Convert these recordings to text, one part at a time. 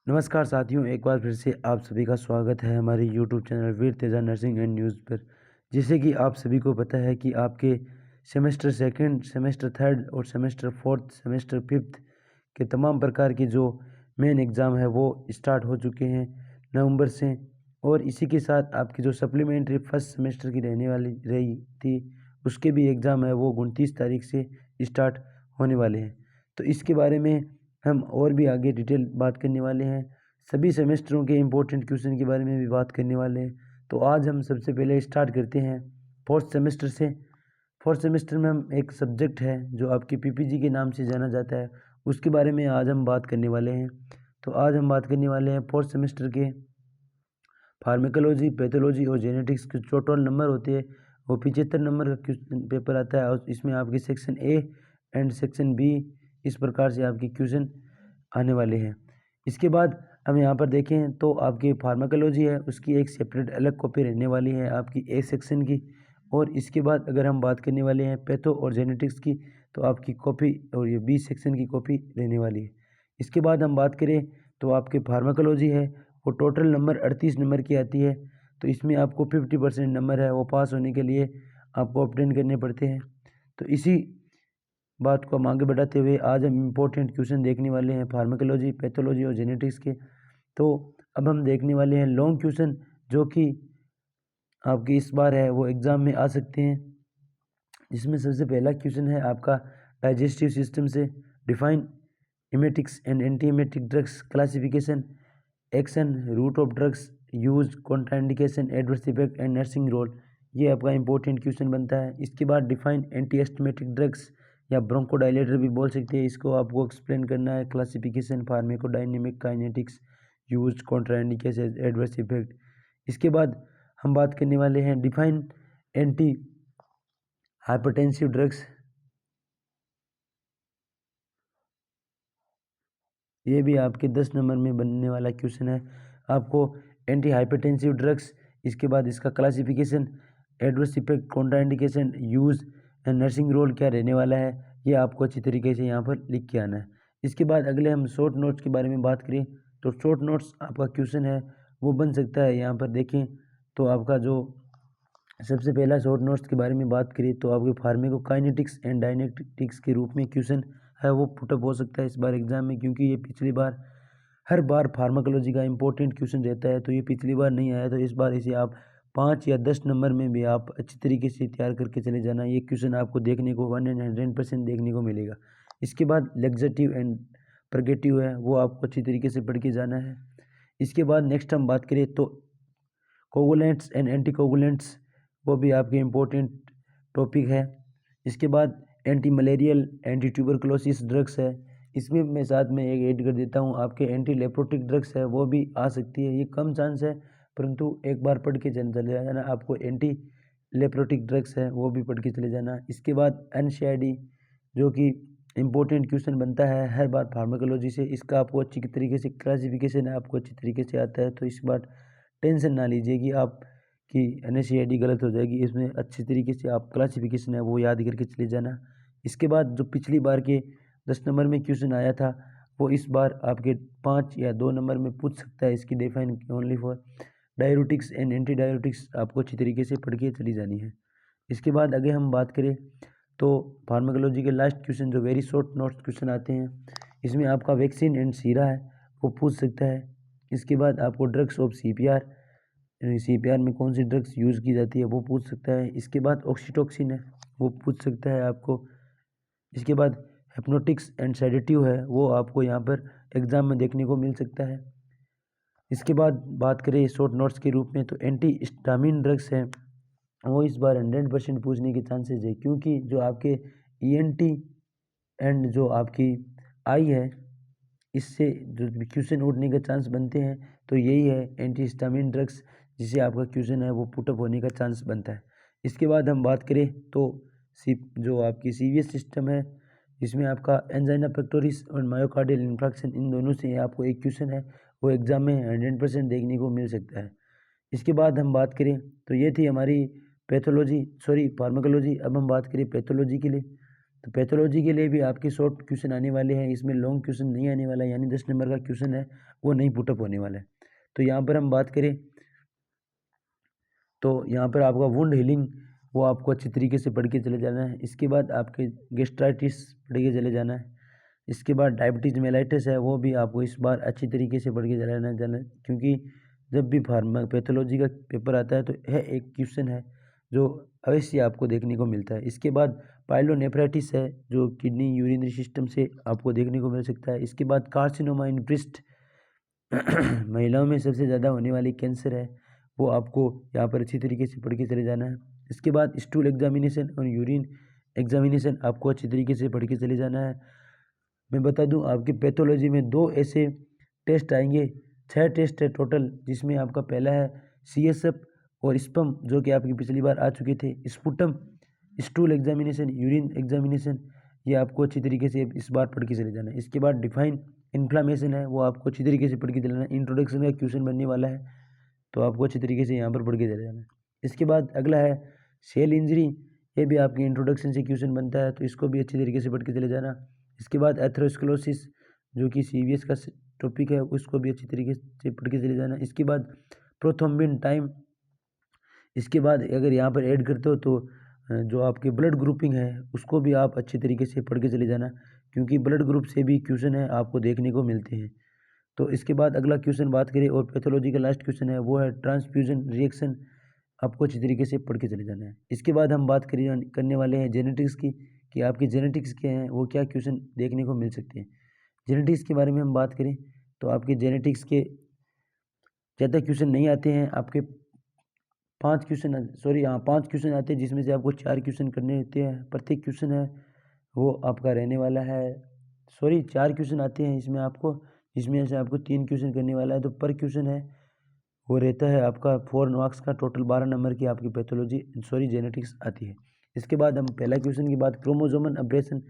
नमस्कार साथियों, एक बार फिर से आप सभी का स्वागत है हमारे YouTube channel Veer Teja nursing and news पर। जैसे कि आप सभी को पता है कि आपके सेमेस्टर सेकंड, सेमेस्टर थर्ड और सेमेस्टर फोर्थ, सेमेस्टर फिफ्थ के तमाम प्रकार के जो मेन एग्ज़ाम है वो स्टार्ट हो चुके हैं नवंबर से। और इसी के साथ आपकी जो सप्लीमेंट्री फर्स्ट सेमेस्टर की रहने वाली रही थी उसके भी एग्ज़ाम है वो 29 तारीख से स्टार्ट होने वाले हैं। तो इसके बारे में हम और भी आगे डिटेल बात करने वाले हैं। सभी सेमेस्टरों के इम्पोर्टेंट क्वेश्चन के बारे में भी बात करने वाले हैं। तो आज हम सबसे पहले स्टार्ट करते हैं फोर्थ सेमेस्टर से। फोर्थ सेमेस्टर में हम एक सब्जेक्ट है जो आपकी पीपीजी के नाम से जाना जाता है, उसके बारे में आज हम बात करने वाले हैं। तो आज हम बात करने वाले हैं फोर्थ सेमेस्टर के फार्मेकोलॉजी, पैथोलॉजी और जेनेटिक्स के जो टोटल नंबर होते हैं वो 75 नंबर का क्वेश्चन पेपर आता है। और इसमें आपके section A and section B इस प्रकार से आपके क्वेश्चन आने वाले हैं। इसके बाद हम यहाँ पर देखें तो आपकी फार्माकोलॉजी है उसकी एक सेपरेट अलग कॉपी रहने वाली है आपकी ए सेक्शन की। और इसके बाद अगर हम बात करने वाले हैं पैथो और जेनेटिक्स की तो आपकी कॉपी और ये बी सेक्शन की कॉपी रहने वाली है। इसके बाद हम बात करें तो आपके फार्माकोलॉजी है वो टोटल नंबर 38 नंबर की आती है। तो इसमें आपको 50% नंबर है वो पास होने के लिए आपको ऑब्टेन करने पड़ते हैं। तो इसी बात को हम आगे बढ़ाते हुए आज हम इम्पोर्टेंट क्वेश्चन देखने वाले हैं फार्माकोलॉजी, पैथोलॉजी और जेनेटिक्स के। तो अब हम देखने वाले हैं लॉन्ग क्वेश्चन जो कि आपकी इस बार है वो एग्ज़ाम में आ सकते हैं। जिसमें सबसे पहला क्वेश्चन है आपका डाइजेस्टिव सिस्टम से, define emetics and anti emetic drugs, classification, action, route of drugs use, contraindication, adverse effect and nursing role. ये आपका इंपॉर्टेंट क्वेश्चन बनता है। इसके बाद डिफाइन एंटी एस्टमेटिक ड्रग्स या ब्रोंकोडाइलेटर भी बोल सकते हैं, इसको आपको एक्सप्लेन करना है। Classification, pharmacodynamic, kinetics, use, contraindication, adverse effect. इसके बाद हम बात करने वाले हैं डिफाइन एंटी हाइपरटेंसिव ड्रग्स। ये भी आपके 10 नंबर में बनने वाला क्वेश्चन है। आपको एंटी हाइपरटेंसिव ड्रग्स, इसके बाद इसका classification, adverse effect, contraindication, use and nursing role क्या रहने वाला है, ये आपको अच्छी तरीके से यहाँ पर लिख के आना है। इसके बाद अगले हम शॉर्ट नोट्स के बारे में बात करें तो शॉर्ट नोट्स आपका क्वेश्चन है वो बन सकता है। यहाँ पर देखें तो आपका जो सबसे पहला शॉर्ट नोट्स के बारे में बात करें तो आपके फार्मेकोकाइनेटिक्स एंड डायनेटिक्स के रूप में क्वेश्चन है वो पुटअप हो सकता है इस बार एग्जाम में, क्योंकि ये पिछली बार हर बार फार्माकोलॉजी का इंपॉर्टेंट क्वेश्चन रहता है। तो ये पिछली बार नहीं आया, तो इस बार इसे आप 5 या 10 नंबर में भी आप अच्छी तरीके से तैयार करके चले जाना। ये क्वेश्चन आपको देखने को 100% देखने को मिलेगा। इसके बाद लेग्जेटिव एंड प्रगेटिव है वो आपको अच्छी तरीके से पढ़ के जाना है। इसके बाद नेक्स्ट हम बात करें तो कोगुलेंट्स एंड एंटी कोगुलेंट्स, वो भी आपके इम्पोर्टेंट टॉपिक है। इसके बाद anti malarial, anti tuberculosis drugs है, इसमें मैं साथ में एक ऐड कर देता हूँ आपके एंटी लेप्रोटिक ड्रग्स है वो भी आ सकती है। ये कम चांस है परंतु एक बार पढ़ के चले जाना, आपको एंटी लेप्रोटिक ड्रग्स है वो भी पढ़ के चले जाना। इसके बाद NCID जो कि इम्पोर्टेंट क्वेश्चन बनता है हर बार फार्माकोलॉजी से, इसका आपको अच्छी तरीके से क्लासिफिकेशन है आपको अच्छी तरीके से आता है। तो इस बार टेंशन ना लीजिए कि आप कि NCID गलत हो जाएगी, इसमें अच्छी तरीके से आप क्लासिफिकेशन है वो याद करके चले जाना। इसके बाद जो पिछली बार के 10 नंबर में क्वेश्चन आया था वो इस बार आपके 5 या 2 नंबर में पूछ सकता है। इसकी define only for diuretics and anti diuretics आपको अच्छी तरीके से पढ़ के चली जानी है। इसके बाद अगर हम बात करें तो फार्माकोलॉजी के लास्ट क्वेश्चन जो वेरी शॉर्ट नोट्स क्वेश्चन आते हैं, इसमें आपका वैक्सीन एंड सीरा है वो पूछ सकता है। इसके बाद आपको ड्रग्स ऑफ CPR में कौन सी ड्रग्स यूज़ की जाती है वो पूछ सकता है। इसके बाद ऑक्सीटोक्सिन है वो पूछ सकता है आपको। इसके बाद हिप्नोटिक्स एंड सेडेटिव है वो आपको यहाँ पर एग्ज़ाम में देखने को मिल सकता है। इसके बाद बात करें शॉर्ट नोट्स के रूप में तो एंटी हिस्टामिन ड्रग्स है वो इस बार 100% पूछने के चांसेस है, क्योंकि जो आपके ENT एंड जो आपकी आई है इससे जो क्वेश्चन उठने के चांस बनते हैं तो यही है एंटी हिस्टामिन ड्रग्स, जिसे आपका क्वेश्चन है वो पुटअप होने का चांस बनता है। इसके बाद हम बात करें तो जो आपकी CVS सिस्टम है जिसमें आपका एंजाइना पेक्टोरिस और मायोकार्डियल इन्फ्राक्शन, इन दोनों से आपको एक क्वेश्चन है वो एग्जाम में 100% देखने को मिल सकता है। इसके बाद हम बात करें तो ये थी हमारी फार्माकोलॉजी। अब हम बात करें पैथोलॉजी के लिए तो पैथोलॉजी के लिए भी आपके शॉर्ट क्वेश्चन आने वाले हैं, इसमें लॉन्ग क्वेश्चन नहीं आने वाला, यानी 10 नंबर का क्वेश्चन है वो नहीं पुटअप होने वाला है। तो यहाँ पर हम बात करें तो यहाँ पर आपका वुंड हीलिंग वो आपको अच्छी तरीके से पढ़ के चले जाना है। इसके बाद आपके गेस्ट्राइटिस पढ़ के चले जाना है। इसके बाद डायबिटीज मेलाइटिस है वो भी आपको इस बार अच्छी तरीके से पढ़ के चलाना जाना, क्योंकि जब भी फार्मा पैथोलॉजी का पेपर आता है तो यह एक क्वेश्चन है जो अवश्य आपको देखने को मिलता है। इसके बाद पाइलोनेफ्राइटिस है जो किडनी यूरिनरी सिस्टम से आपको देखने को मिल सकता है। इसके बाद कार्सिनोमा इन ब्रेस्ट महिलाओं में सबसे ज़्यादा होने वाली कैंसर है वो आपको यहाँ पर अच्छी तरीके से पढ़ के चले जाना है। इसके बाद स्टूल एग्जामिनेशन और यूरिन एग्जामिनेशन आपको अच्छी तरीके से पढ़ के चले जाना है। मैं बता दूं आपकी पैथोलॉजी में 2 ऐसे टेस्ट आएंगे, 6 टेस्ट है टोटल, जिसमें आपका पहला है CSF और स्पम जो कि आपकी पिछली बार आ चुके थे, sputum, stool examination, urine examination, ये आपको अच्छी तरीके से इस बार पढ़ के चले जाना है। इसके बाद डिफाइन इन्फ्लामेशन है वो आपको अच्छी तरीके से पढ़ के चलाना है। इंट्रोडक्शन का क्वेश्चन बनने वाला है तो आपको अच्छी तरीके से यहाँ पर पढ़ के चले जाना है। इसके बाद अगला है सेल इंजरी, ये भी आपके इंट्रोडक्शन से क्वेश्चन बनता है तो इसको भी अच्छी तरीके से पढ़ के चले जाना। इसके बाद एथेरोस्क्लेरोसिस जो कि CVS का टॉपिक है उसको भी अच्छी तरीके से पढ़ के चले जाना। इसके बाद प्रोथ्रोम्बिन टाइम, इसके बाद अगर यहाँ पर ऐड करते हो तो जो आपकी ब्लड ग्रुपिंग है उसको भी आप अच्छी तरीके से पढ़ के चले जाना, क्योंकि ब्लड ग्रुप से भी क्वेश्चन है आपको देखने को मिलते हैं। तो इसके बाद अगला क्वेश्चन बात करें और पैथोलॉजी का लास्ट क्वेश्चन है वो है ट्रांसफ्यूजन रिएक्शन, आपको अच्छी तरीके से पढ़ के चले जाना है। इसके बाद हम बात करने वाले हैं जेनेटिक्स की, कि आपकी जेनेटिक्स क्या हैं, वो क्या क्वेश्चन देखने को मिल सकते हैं। जेनेटिक्स के बारे में हम बात करें तो आपके जेनेटिक्स के ज़्यादा क्वेश्चन नहीं आते हैं, आपके 5 क्वेश्चन आते हैं, जिसमें से आपको 4 क्वेश्चन करने होते हैं। प्रत्येक क्वेश्चन है वो आपका रहने वाला है 4 क्वेश्चन आते हैं इसमें आपको, जिसमें से आपको 3 क्वेश्चन करने वाला है। तो पर क्वेश्चन है वो रहता है आपका 4 मार्क्स का, टोटल 12 नंबर की आपकी जेनेटिक्स आती है। इसके बाद हम पहला क्वेश्चन की बात, क्रोमोसोमल अब्रेशन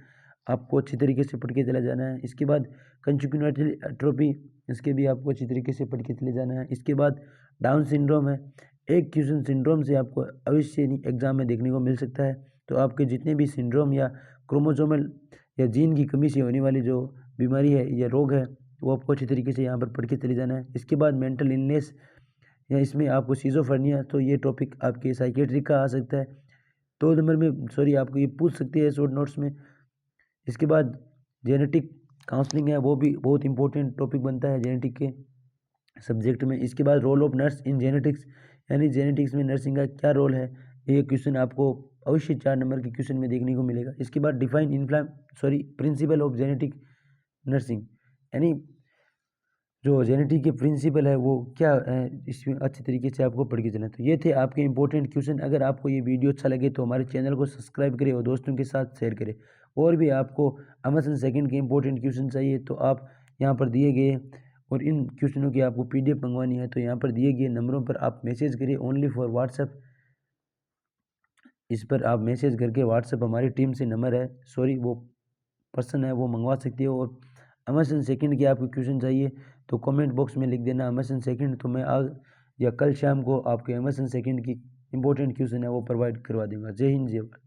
आपको अच्छी तरीके से पढ़ के चला जाना है। इसके बाद कंजुगेनिटल एट्रोफी, इसके भी आपको अच्छी तरीके से पढ़ के चले जाना है। इसके बाद डाउन सिंड्रोम है, एक क्वेश्चन सिंड्रोम से आपको अवश्य एग्जाम में देखने को मिल सकता है। तो आपके जितने भी सिंड्रोम या क्रोमोसोमल या जीन की कमी से होने वाली जो बीमारी है या रोग है वो आपको अच्छी तरीके से यहाँ पर पढ़ के चले जाना है। इसके बाद मेंटल इलनेस या इसमें आपको सिजोफ्रेनिया, तो ये टॉपिक आपके साइकेट्रिक का आ सकता है 2 नंबर में, आपको ये पूछ सकते हैं शॉर्ट नोट्स में। इसके बाद जेनेटिक काउंसलिंग है वो भी बहुत इंपॉर्टेंट टॉपिक बनता है जेनेटिक के सब्जेक्ट में। इसके बाद role of nurse in genetics, यानी जेनेटिक्स में नर्सिंग का क्या रोल है, ये क्वेश्चन आपको अवश्य 4 नंबर के क्वेश्चन में देखने को मिलेगा। इसके बाद define principle of genetic nursing, यानी जो जेनेटिक के प्रिंसिपल है वो क्या है, इसमें अच्छी तरीके से आपको पढ़ के चलना है। तो ये थे आपके इंपॉर्टेंट क्वेश्चन। अगर आपको ये वीडियो अच्छा लगे तो हमारे चैनल को सब्सक्राइब करें और दोस्तों के साथ शेयर करें। और भी आपको अमेज़न सेकंड के इंपॉर्टेंट क्वेश्चन चाहिए तो आप यहाँ पर दिए गए, और इन क्वेश्चनों की आपको PDF मंगवानी है तो यहाँ पर दिए गए नंबरों पर आप मैसेज करिए, ओनली फॉर व्हाट्सएप। इस पर आप मैसेज करके व्हाट्सएप हमारी टीम से नंबर है, वो पर्सन है वो मंगवा सकती है। और अमेज़न सेकंड के आपको क्वेश्चन चाहिए तो कमेंट बॉक्स में लिख देना अमेज़न सेकंड, तो मैं आज या कल शाम को आपके अमेज़न सेकंड की इंपॉर्टेंट क्वेश्चन है वो प्रोवाइड करवा दूंगा। जय हिंद, जय भारत।